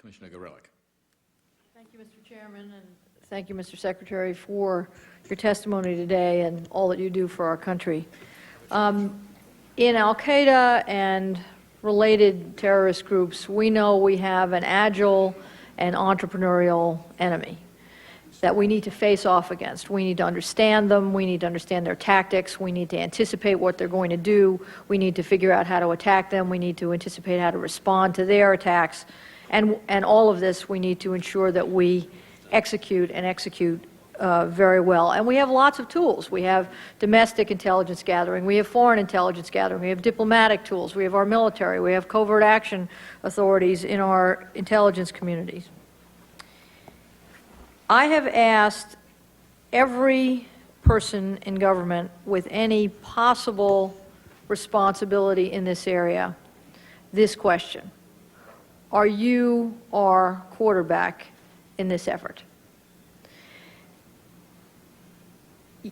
Commissioner Gorelick. Thank you, Mr. Chairman, and thank you, Mr. Secretary, for your testimony today and all that you do for our country. In al-Qaeda and related terrorist groups, we know we have an agile and entrepreneurial enemy that we need to face off against. We need to understand them. We need to understand their tactics. We need to anticipate what they're going to do. We need to figure out how to attack them. We need to anticipate how to respond to their attacks. And all of this, we need to ensure that we execute very well. And we have lots of tools. We have domestic intelligence gathering. We have foreign intelligence gathering. We have diplomatic tools. We have our military. We have covert action authorities in our intelligence communities. I have asked every person in government with any possible responsibility in this area this question: are you our quarterback in this effort?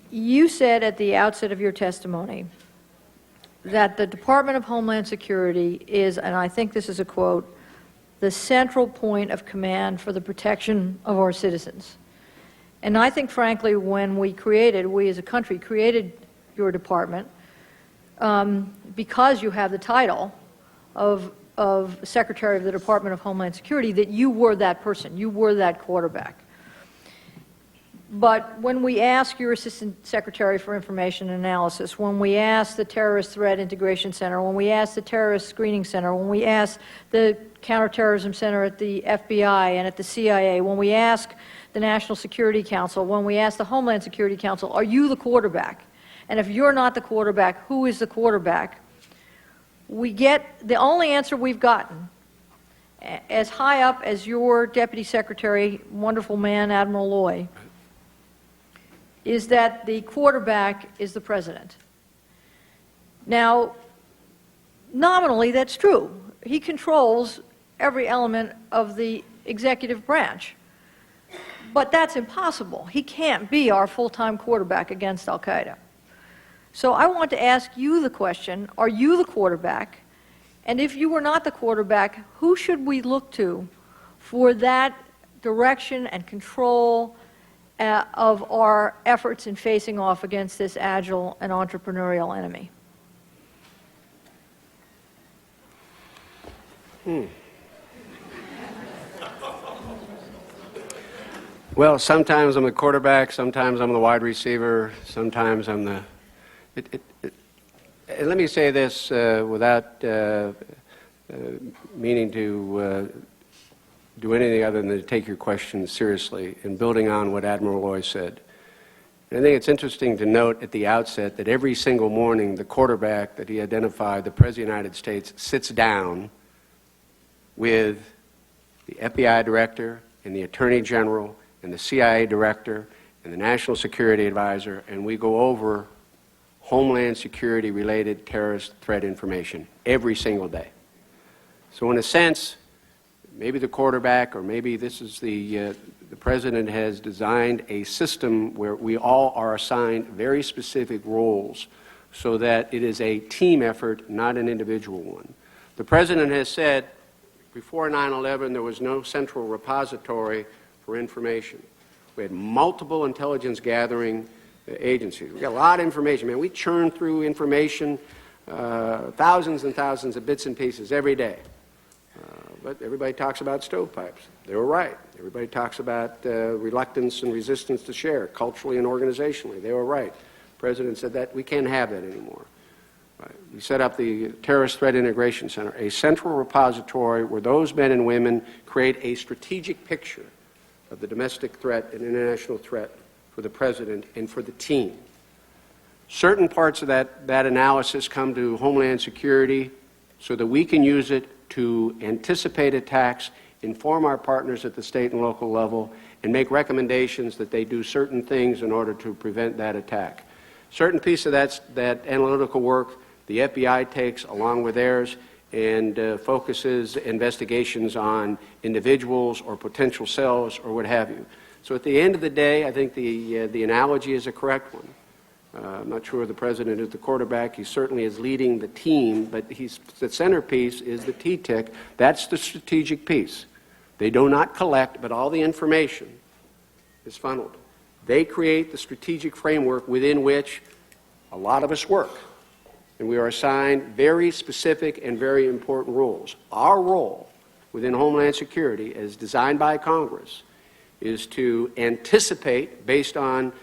You said at the outset of your testimony that the Department of Homeland Security is, and I think this is a quote, the central point of command for the protection of our citizens. And I think, frankly, when we as a country created your department, because you have the title of Secretary of the Department of Homeland Security, that you were that person, you were that quarterback. But when we ask your Assistant Secretary for Information and Analysis, when we ask the Terrorist Threat Integration Center, when we ask the Terrorist Screening Center, when we ask the Counterterrorism Center at the FBI and at the CIA, when we ask the National Security Council, when we ask the Homeland Security Council, are you the quarterback? And if you're not the quarterback, who is the quarterback? We get the only answer we've gotten, as high up as your Deputy Secretary, wonderful man, Admiral Loy, is that the quarterback is the President. Now, nominally, that's true. He controls every element of the executive branch. But that's impossible. He can't be our full-time quarterback against al-Qaeda. So I want to ask you the question, are you the quarterback? And if you were not the quarterback, who should we look to for that direction and control of our efforts in facing off against this agile and entrepreneurial enemy? Well, sometimes I'm the quarterback, sometimes I'm the wide receiver, sometimes I'm the... And let me say this without meaning to do anything other than to take your question seriously, and building on what Admiral Loy said. And I think it's interesting to note at the outset that every single morning the quarterback that he identified, the President of the United States, sits down with the FBI Director and the Attorney General and the CIA Director and the National Security Advisor, and we go over Homeland Security related terrorist threat information every single day. So in a sense, maybe the quarterback, or maybe this is the President has designed a system where we all are assigned very specific roles so that it is a team effort, not an individual one. The President has said before 9/11 there was no central repository for information. We had multiple intelligence gathering agencies. We got a lot of information. Man, we churn through information, thousands and thousands of bits and pieces every day. But everybody talks about stovepipes. They were right. Everybody talks about reluctance and resistance to share, culturally and organizationally. They were right. The President said that we can't have that anymore. Right. We set up the Terrorist Threat Integration Center, a central repository where those men and women create a strategic picture of the domestic threat and international threat for the President and for the team. Certain parts of that analysis come to Homeland Security so that we can use it to anticipate attacks, inform our partners at the state and local level, and make recommendations that they do certain things in order to prevent that attack. Certain piece of that analytical work the FBI takes along with theirs and focuses investigations on individuals or potential cells or what have you. So at the end of the day, I think the analogy is a correct one. I'm not sure the President is the quarterback. He certainly is leading the team, but the centerpiece is the T-TIC. That's the strategic piece. They do not collect, but all the information is funneled. They create the strategic framework within which a lot of us work, and we are assigned very specific and very important roles. Our role within Homeland Security, as designed by Congress, is to anticipate, based on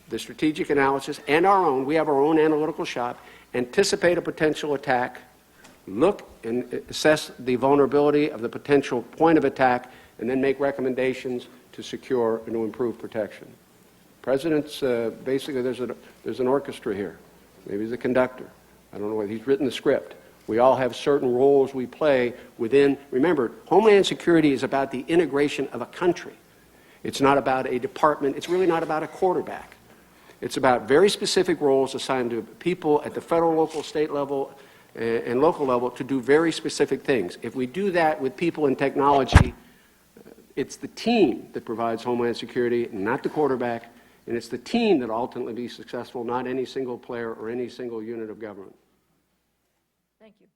the strategic analysis and our own, we have our own analytical shop, anticipate a potential attack, look and assess the vulnerability of the potential point of attack, and then make recommendations to secure and to improve protection. President's, basically, there's an orchestra here. Maybe he's a conductor. I don't know whether he's written the script. We all have certain roles we play within. Remember, Homeland Security is about the integration of a country. It's not about a department. It's really not about a quarterback. It's about very specific roles assigned to people at the federal, local, state level, and local level to do very specific things. If we do that with people and technology, it's the team that provides Homeland Security, not the quarterback, and it's the team that ultimately be successful, not any single player or any single unit of government. Thank you.